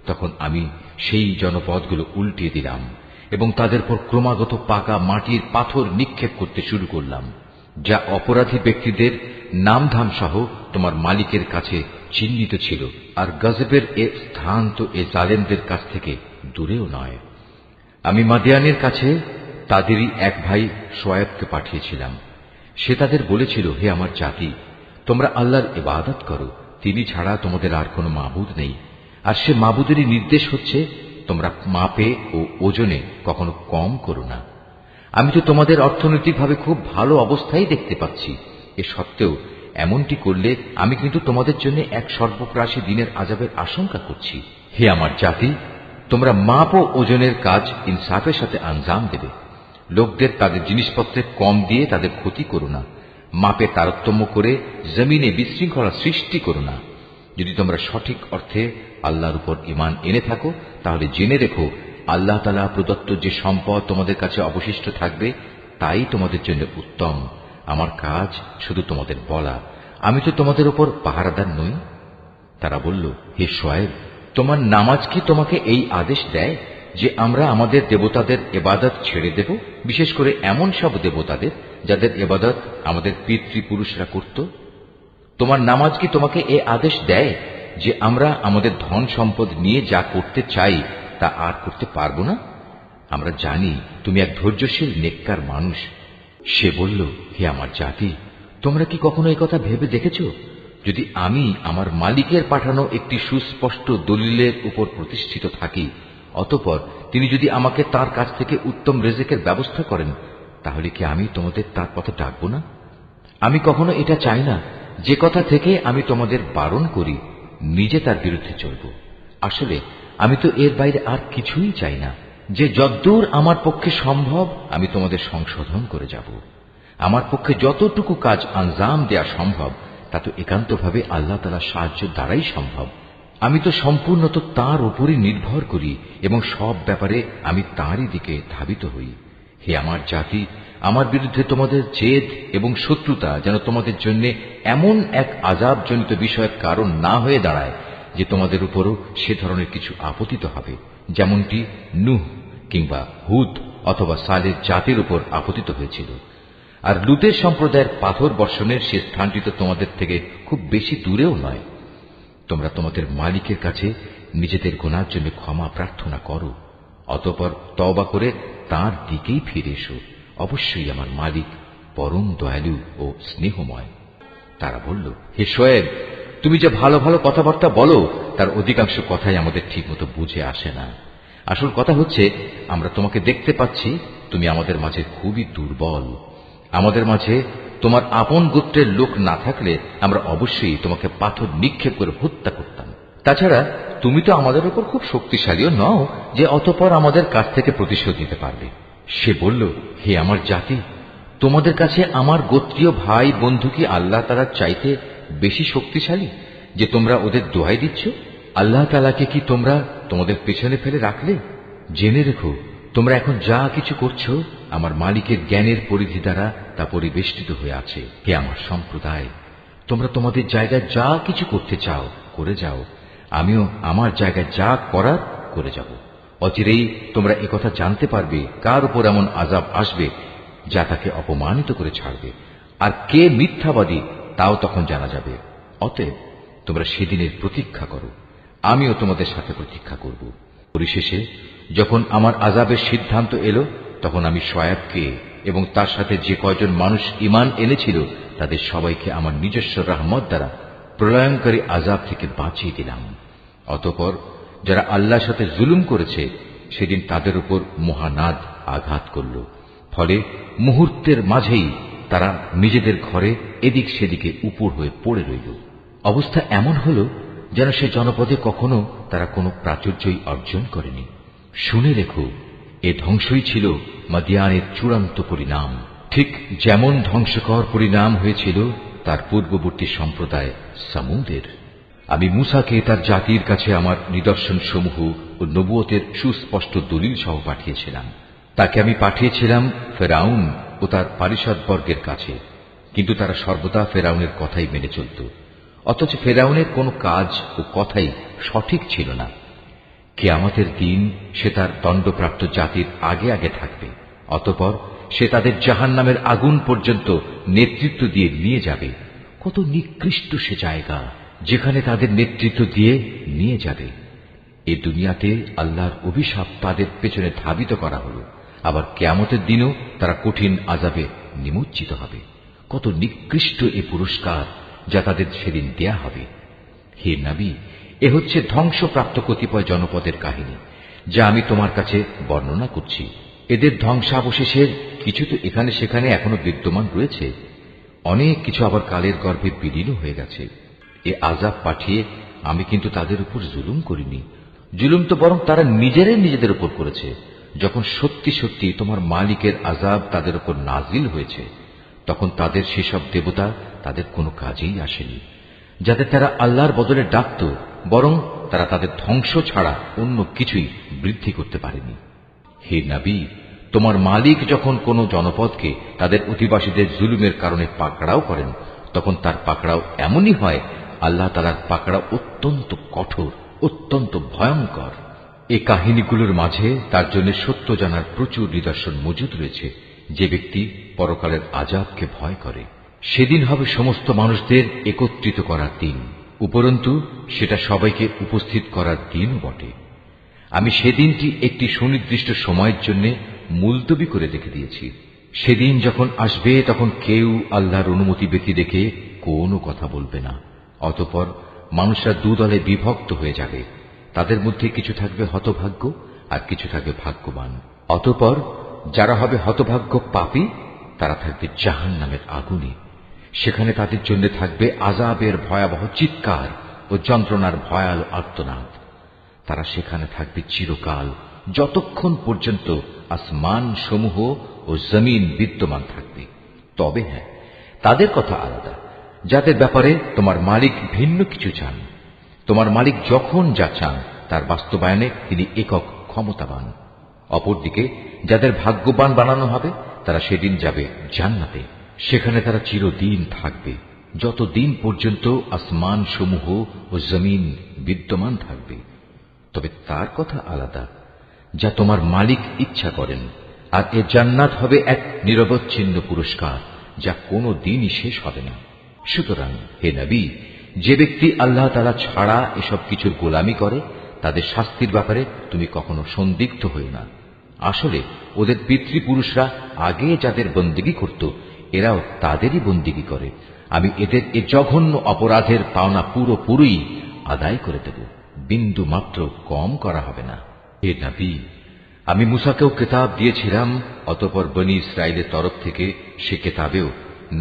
তখন আমি সেই জনপদগুলো উল্টিয়ে দিলাম এবং তাদের পর ক্রমাগত পাকা মাটির পাথর নিক্ষেপ করতে শুরু করলাম, যা অপরাধী ব্যক্তিদের নামধাম সহ তোমার মালিকের কাছে চিহ্নিত ছিল। আর গজবের এ স্থান তো এ জালেমদের কাছ থেকে দূরেও নয়। আমি মাদিয়ানের কাছে তাদেরই এক ভাই শোয়েবকে পাঠিয়েছিলাম। সে তাদের বলেছিল, হে আমার জাতি, তোমরা আল্লাহর ইবাদত করো, তিনি ছাড়া তোমাদের আর কোনো মাবুদ নেই। আর সে মাবুদেরই নির্দেশ হচ্ছে তোমরা মাপে ও ওজনে কখনো কম করো না। আমি তো তোমাদের অর্থনৈতিকভাবে খুব ভালো অবস্থায় দেখতে পাচ্ছি। এ সত্ত্বেও এমনটি করলে আমি কিন্তু তোমাদের জন্য এক সর্বগ্রাসী দিনের আযাবের আশঙ্কা করছি। হে আমার জাতি, তোমরা মাপ ও ওজনের কাজ ইনসাফের সাথে আঞ্জাম দেবে। লোকদের তাদের জিনিসপত্রে কম দিয়ে তাদের ক্ষতি করো না। মাপে তারতম্য করে জমিনে বিশৃঙ্খলা সৃষ্টি করো না। যদি তোমরা সঠিক অর্থে আল্লাহর উপর ঈমান এনে থাকো, তাহলে জেনে রেখো আল্লাহ তাআলা প্রদত্ত যে সম্পদ তোমাদের কাছে অবশিষ্ট থাকবে তাই তোমাদের জন্য উত্তম। আমার কাজ শুধু তোমাদের বলা, আমি তো তোমাদের উপর পাহারাদার নই। তারা বলল, হে শুআয়ব, তোমার নামাজ কি তোমাকে এই আদেশ দেয় যে আমরা আমাদের দেবতাদের ইবাদত ছেড়ে দেব, বিশেষ করে এমন সব দেবতাদের যাদের ইবাদত আমাদের পিতৃপুরুষরা করত? তোমার নামাজ কি তোমাকে এই আদেশ দেয় যে আমরা আমাদের ধন সম্পদ নিয়ে যা করতে চাই তা আর করতে পারবো না? আমরা জানি তুমি এক ধৈর্যশীল নেককার মানুষ। সে বলল, হে আমার জাতি, তোমরা কি কখনো এই কথা ভেবে দেখেছ, যদি আমি আমার মালিকের পাঠানো একটি সুস্পষ্ট দলিলের উপর প্রতিষ্ঠিত থাকি, অতঃপর তিনি যদি আমাকে তার কাছ থেকে উত্তম রিজিকের ব্যবস্থা করেন, তাহলে কি আমি তোমাদের তার পথে ডাকবো না? আমি কখনো এটা চাই না যে কথা থেকে আমি তোমাদের বারণ করি নিজে তার বিরুদ্ধে চলব। আসলে আমি তো এর বাইরে আর কিছুই চাই না, যে যদ্দূর আমার পক্ষে সম্ভব আমি তোমাদের সংশোধন করে যাব। আমার পক্ষে যতটুকু কাজ আঞ্জাম দেয়া সম্ভব তা তো একান্তভাবে আল্লাহ তাআলার সাহায্য দ্বারাই সম্ভব। আমি তো সম্পূর্ণত তার উপরই নির্ভর করি এবং সব ব্যাপারে আমি তাঁরই দিকে ধাবিত হই। হে আমার জাতি, আমার বিরুদ্ধে তোমাদের জেদ এবং শত্রুতা যেন তোমাদের জন্য এমন এক আযাবজনিত বিষয়ের কারণ না হয়ে দাঁড়ায় যে তোমাদের উপরও সে ধরনের কিছু আপতিত হবে, যেমনটি নূহ কিংবা হুদ অথবা সালেহ জাতির উপর আপতিত হয়েছিল। আর লুতের সম্প্রদায়ের পাথর বর্ষণের সে স্থানটি তো তোমাদের থেকে খুব বেশি দূরেও নয়। তোমরা তোমাদের মালিকের কাছে নিজেদের গুনার জন্য ক্ষমা প্রার্থনা করো, অতঃপর তওবা করে তাঁর দিকেই ফিরে এসো। অবশ্যই আমার মালিক পরম দয়ালু ও স্নেহময়। তারা বলল, হে শুআয়ব, তুমি যে ভালো ভালো কথাবার্তা বলো তার অধিকাংশ কথাই আমাদের ঠিকমতো বুঝে আসে না। আসল কথা হচ্ছে, আমরা তোমাকে দেখতে পাচ্ছি তুমি আমাদের মাঝে খুবই দুর্বল। আমাদের মাঝে তোমার আপন গোত্রের লোক না থাকলে আমরা অবশ্যই তোমাকে পাথর নিক্ষেপ করে হত্যা করতাম। তাছাড়া তুমি তো আমাদের উপর খুব শক্তিশালীও নও যে অতঃপর আমাদের কাছ থেকে প্রতিশোধ নিতে পারবে। সে বলল, হে আমার জাতি, তোমাদের কাছে আমার গোত্রীয় ভাই বন্ধু কি আল্লাহ তাআলার চাইতে বেশি শক্তিশালী যে তোমরা ওদের দোহাই দিচ্ছ? আল্লাহ তাআলাকে কি তোমরা তোমাদের পেছনে ফেলে রাখলে? জেনে রেখো, তোমরা এখন যা কিছু করছো আমার মালিকের জ্ঞানের পরিধি দ্বারা তা পরিবেষ্টিত হয়ে আছে। হে আমার সম্প্রদায়, তোমরা তোমাদের জায়গায় যা কিছু করতে চাও করে যাও, আমিও আমার জায়গায় যা করার করে যাব। অচিরেই তোমরা একথা জানতে পারবে কার উপর এমন আযাব আসবে যা তাকে অপমানিত করে ছাড়বে, আর কে মিথ্যাবাদী তাও তখন জানা যাবে। অতএব তোমরা সেদিনের প্রতীক্ষা করো, আমিও তোমাদের সাথে প্রতীক্ষা করব। পরিশেষে যখন আমার আযাবের সিদ্ধান্ত এলো, তখন আমি শুআয়বকে এবং তার সাথে যে কয়জন মানুষ ঈমান এনেছিল তাদের সবাইকে আমার নিজস্ব রহমত দ্বারা প্রলয়ঙ্কারী আযাব থেকে বাঁচিয়ে দিলাম। অতঃপর যারা আল্লাহর সাথে জুলুম করেছে সেদিন তাদের উপর মহানাদ আঘাত করল, ফলে মুহূর্তের মাঝেই তারা নিজেদের ঘরে এদিক সেদিকে উপর হয়ে পড়ে রইল। অবস্থা এমন হল যেন সে জনপদে কখনো তারা কোনো প্রাচুর্যই অর্জন করেনি। শুনে রেখো, এ ধ্বংসই ছিল মাদিয়ানের চূড়ান্ত পরিণাম, ঠিক যেমন ধ্বংসকর পরিণাম হয়েছিল তার পূর্ববর্তী সম্প্রদায় সামুদের। আমি মূসাকে তার জাতির কাছে আমার নিদর্শন সমূহ ও নবুয়তের সুস্পষ্ট দলিল সহ পাঠিয়েছিলাম। তাকে আমি পাঠিয়েছিলাম ফেরাউন ও তার পারিষদবর্গের কাছে, কিন্তু তারা সর্বদা ফেরাউনের কথাই মেনে চলত। অথচ ফেরাউনের কোনো কাজ ও কথাই সঠিক ছিল না। কিয়ামতের দিন সে তার দণ্ডপ্রাপ্ত জাতির আগে আগে থাকবে, অতঃপর সে তাদের জাহান্নামের আগুন পর্যন্ত নেতৃত্ব দিয়ে নিয়ে যাবে। কত নিকৃষ্ট সে জায়গা যেখানে তাদের নেতৃত্ব দিয়ে নিয়ে যাবে। এ দুনিয়াতে আল্লাহর অভিশাপ তাদের পেছনে ধাবিত করা হল, আবার কিয়ামতের দিনও তারা কঠিন আযাবে নিমজ্জিত হবে। কত নিকৃষ্ট এ পুরস্কার যা তাদের সেদিন দেয়া হবে। হে নবী, এ হচ্ছে ধ্বংসপ্রাপ্ত কতিপয় জনপদের কাহিনী, যা আমি তোমার কাছে বর্ণনা করছি। এদের ধ্বংসাবশেষের কিছু তো এখানে সেখানে এখনো বিদ্যমান রয়েছে, অনেক কিছু আবার কালের গর্ভে বিলীন হয়ে গেছে। এ আযাব পাঠিয়ে আমি কিন্তু তাদের উপর জুলুম করিনি, জুলুম তো বরং তারা নিজেরাই নিজেদের উপর করেছে। যখন সত্যি সত্যি তোমার মালিকের আযাব তাদের উপর নাজিল হয়েছে, তখন তাদের সেসব দেবতা তাদের কোনো কাজেই আসেনি, যাদের তারা আল্লাহর বদলে ডাকত, বরং তারা তাদের ধ্বংস ছাড়া অন্য কিছুই বৃদ্ধি করতে পারেনি। হে নবী, তোমার মালিক যখন কোন জনপদকে তাদের অধিবাসীদের জুলুমের কারণে পাকড়াও করেন, তখন তার পাকড়াও এমনই হয়, আল্লাহ তাআলার পাকড়া অত্যন্ত কঠোর, অত্যন্ত ভয়ঙ্কর। এই কাহিনীগুলোর মাঝে তার জন্য সত্য জানার প্রচুর নিদর্শন মজুদ রয়েছে। যে ব্যক্তি পরকালের আযাবকে ভয় করে, সেদিন হবে সমস্ত মানুষদের একত্রিত করার দিন, উপরন্তু সেটা সবাইকে উপস্থিত করার দিনও বটে। আমি সেদিনটি একটি সুনির্দিষ্ট সময়ের জন্য মুলতবি করে রেখে দিয়েছি। সেদিন যখন আসবে, তখন কেউ আল্লাহর অনুমতি ব্যতি রেখে কোনো কথা বলবে না। অতঃপর মানুষরা দুদলে বিভক্ত হয়ে যাবে, তাদের মধ্যে কিছু থাকবে হতভাগ্য আর কিছু থাকবে ভাগ্যবান। অতঃপর যারা হবে হতভাগ্য পাপী, তারা থাকবে জাহান্নামের আগুনে। সেখানে তাদের জন্য থাকবে আযাবের ভয়াবহ চিৎকার ও যন্ত্রণার ভয়াল আর্তনাদ। তারা সেখানে থাকবে চিরকাল, যতক্ষণ পর্যন্ত আসমান সমূহ ও জমিন বিদ্যমান থাকবে। তবে হ্যাঁ, তাদের কথা আলাদা, যাদের ব্যাপারে তোমার মালিক ভিন্ন কিছু চান। তোমার মালিক যখন যা চান তার বাস্তবায়নে তিনি একক ক্ষমতাবান। অপরদিকে যাদের ভাগ্যবান বানানো হবে, তারা সেদিন যাবে জান্নাতে। সেখানে তারা চিরদিন থাকবে, যতদিন পর্যন্ত আসমান সমূহ ও জমিন বিদ্যমান থাকবে। তবে তার কথা আলাদা, যা তোমার মালিক ইচ্ছা করেন। আর এ জান্নাত হবে এক নিরবচ্ছিন্ন পুরস্কার, যা কোনো দিনই শেষ হবে না। সুতরাং হে নবী, যে ব্যক্তি আল্লাহ তাআলা ছাড়া এসব কিছুর গোলামি করে, তাদের শাস্তির ব্যাপারে তুমি কখনো সন্দিগ্ধ হও না। আসলে ওদের পিতৃপুরুষরা আগে যাদের বন্দেগী করত, এরাও তাদেরই বন্দেগী করে। আমি এদের এ জঘন্য অপরাধের পাওনা পুরোপুরি আদায় করে দেব, বিন্দু মাত্র কম করা হবে না। হে নবী, আমি মুসাকেও কিতাব দিয়েছিলাম, অতঃপর বনী ইসরাইলের তরফ থেকে সে কিতাবেও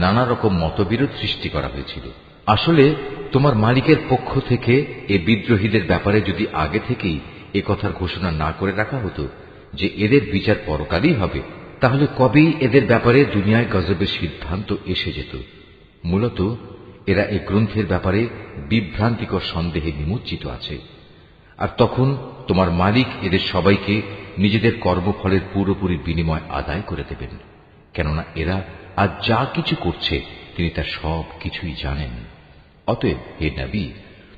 নানা রকম মতবিরোধ সৃষ্টি করা হয়েছিল। আসলে তোমার মালিকের পক্ষ থেকে এ বিদ্রোহীদের ব্যাপারে যদি আগে থেকেই এ কথার ঘোষণা না করে রাখা হতো যে এদের বিচার পরকালই হবে, তাহলে কবেই এদের ব্যাপারে দুনিয়ায় গজবের সিদ্ধান্ত এসে যেত। মূলত এরা এই গ্রন্থের ব্যাপারে বিভ্রান্তিকর সন্দেহে নিমজ্জিত আছে। আর তখন তোমার মালিক এদের সবাইকে নিজেদের কর্মফলের পুরোপুরি বিনিময় আদায় করে দেবেন, কেননা এরা আজ যা কিছু করছে তিনি তার সব কিছুই জানেন। অতএব হে নবী,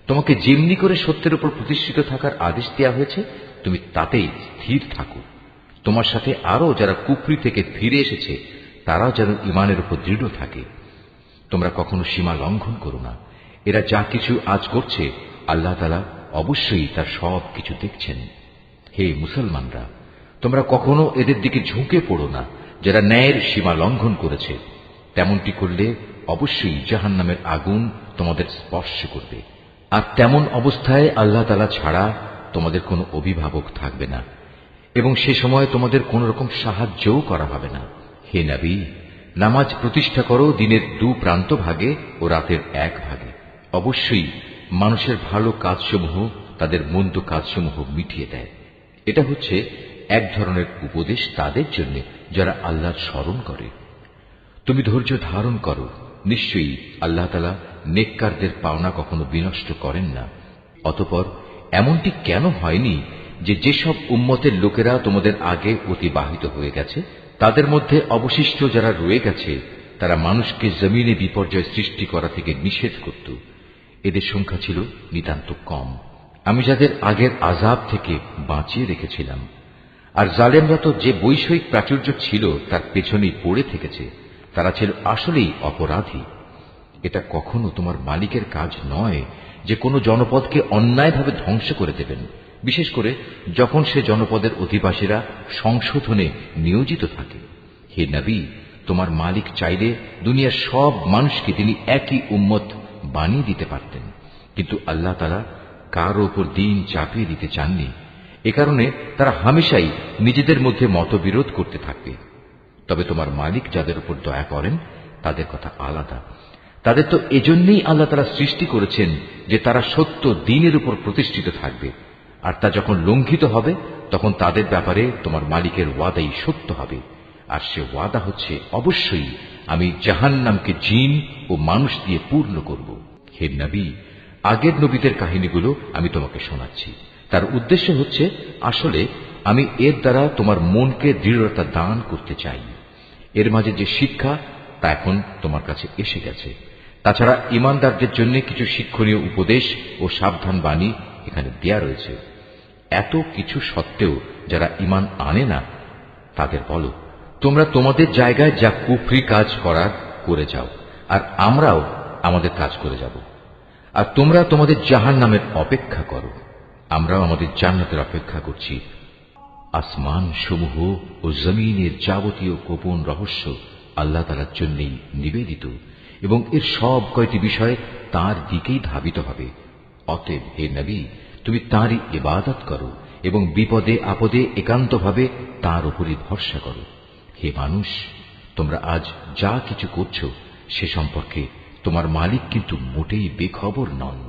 তোমাকে যেমনি করে সত্যের উপর প্রতিষ্ঠিত থাকার আদেশ দেওয়া হয়েছে, তুমি তাতেই স্থির থাকো। তোমার সাথে আরো যারা কুফরি থেকে ফিরে এসেছে, তারাও যেন ঈমানের উপর দৃঢ় থাকে। তোমরা কখনো সীমা লঙ্ঘন করো না। এরা যা কিছু আজ করছে, আল্লাহ তাআলা অবশ্যই তার সব কিছু দেখছেন। হে মুসলমানরা, তোমরা কখনো এদের দিকে ঝুঁকে পড়ো না যারা ন্যায়ের সীমা লঙ্ঘন করেছে। তেমনটি করলে অবশ্যই জাহান্নামের আগুন তোমাদের স্পর্শ করবে। আর তেমন অবস্থায় আল্লাহ তাআলা ছাড়া তোমাদের কোনো অভিভাবক থাকবে না, এবং সে সময় তোমাদের কোন রকম সাহায্যও করা হবে না। হে নবী, নামাজ প্রতিষ্ঠা করো দিনের 2 প্রান্ত ভাগে ও রাতের 1 ভাগে। অবশ্যই মানুষের ভালো কাজসমূহ তাদের মন্দ কাজসমূহ মিটিয়ে দেয়। এটা হচ্ছে এক ধরনের উপদেশ তাদের জন্য যারা আল্লাহর স্মরণ করে। তুমি ধৈর্য ধারণ করো, নিশ্চয়ই আল্লাহ তাআলা নেককারদের পাওনা কখনো বিনষ্ট করেন না। অতঃপর এমনটি কেন হয়নি যে যেসব উম্মতের লোকেরা তোমাদের আগে অতিবাহিত হয়ে গেছে, তাদের মধ্যে অবশিষ্ট যারা রয়ে গেছে, তারা মানুষকে জমিনে বিপর্যয় সৃষ্টি করা থেকে নিষেধ করত। এদের সংখ্যা ছিল নিতান্ত কম। আমি যাদের আগের আযাব থেকে বাঁচিয়ে রেখেছিলাম। আর জালেমরা তো যে বৈষয়িক প্রাচুর্য ছিল তার পেছনেই পড়ে থেকেছে, তারা ছিল আসলেই অপরাধী। এটা কখনো তোমার মালিকের কাজ নয় যে কোনো জনপদকে অন্যায়ভাবে ধ্বংস করে দেবেন, বিশেষ করে যখন সে জনপদের অধিবাসীরা সংশোধনে নিয়োজিত থাকে। হে নবী, তোমার মালিক চাইলে দুনিয়ার সব মানুষকে তিনি একই উম্মত বানিয়ে দিতে পারতেন, কিন্তু আল্লাহ তাআলা কারো উপর দিন চাপিয়ে দিতে চাননি। এ কারণে তারা হামেশাই নিজেদের মধ্যে মতবিরোধ করতে থাকবে। তবে তোমার মালিক যাদের উপর দয়া করেন তাদের কথা আলাদা। তাদের তো এজন্যই আল্লাহ তাআলা সৃষ্টি করেছেন যে তারা সত্য দ্বীনের উপর প্রতিষ্ঠিত থাকবে, আর তা যখন লঙ্ঘিত হবে তখন তাদের ব্যাপারে তোমার মালিকের ওয়াদাই সত্য হবে। আর সে ওয়াদা হচ্ছে, অবশ্যই আমি জাহান্নামকে জিন ও মানুষ দিয়ে পূর্ণ করব। হে নবী, আগের নবীদের কাহিনীগুলো আমি তোমাকে শোনাচ্ছি। তার উদ্দেশ্য হচ্ছে, আসলে আমি এর দ্বারা তোমার মনকে দৃঢ়তা দান করতে চাই। এর মাঝে যে শিক্ষা তা এখন তোমার কাছে এসে গেছে। তাছাড়া ঈমানদারদের জন্য কিছু শিক্ষণীয় উপদেশ ও সাবধান বাণী এখানে দেয়া রয়েছে। এত কিছু সত্ত্বেও যারা ঈমান আনে না তাদের বলো, তোমরা তোমাদের জায়গায় যা কুফরি কাজ করার করে যাও, আর আমরাও আমাদের কাজ করে যাব। আর তোমরা তোমাদের জাহান্নামের অপেক্ষা করো, আমরাও আমাদের জান্নাতের অপেক্ষা করছি। আসমান সমূহ ও জমিনের যাবতীয় গোপন রহস্য আল্লাহ তাআলার জন্যই নিবেদিত, এবং এর সব কয়টি বিষয় তার দিকেই ধাবিত হবে। অতএব হে নবী, তুমি তাঁরই ইবাদত করো এবং বিপদে আপদে একান্তভাবে তাঁর উপরই ভরসা করো। হে মানুষ, তোমরা আজ যা কিছু করছো সে সম্পর্কে তোমার মালিক কিন্তু মোটেই বেখবর নন।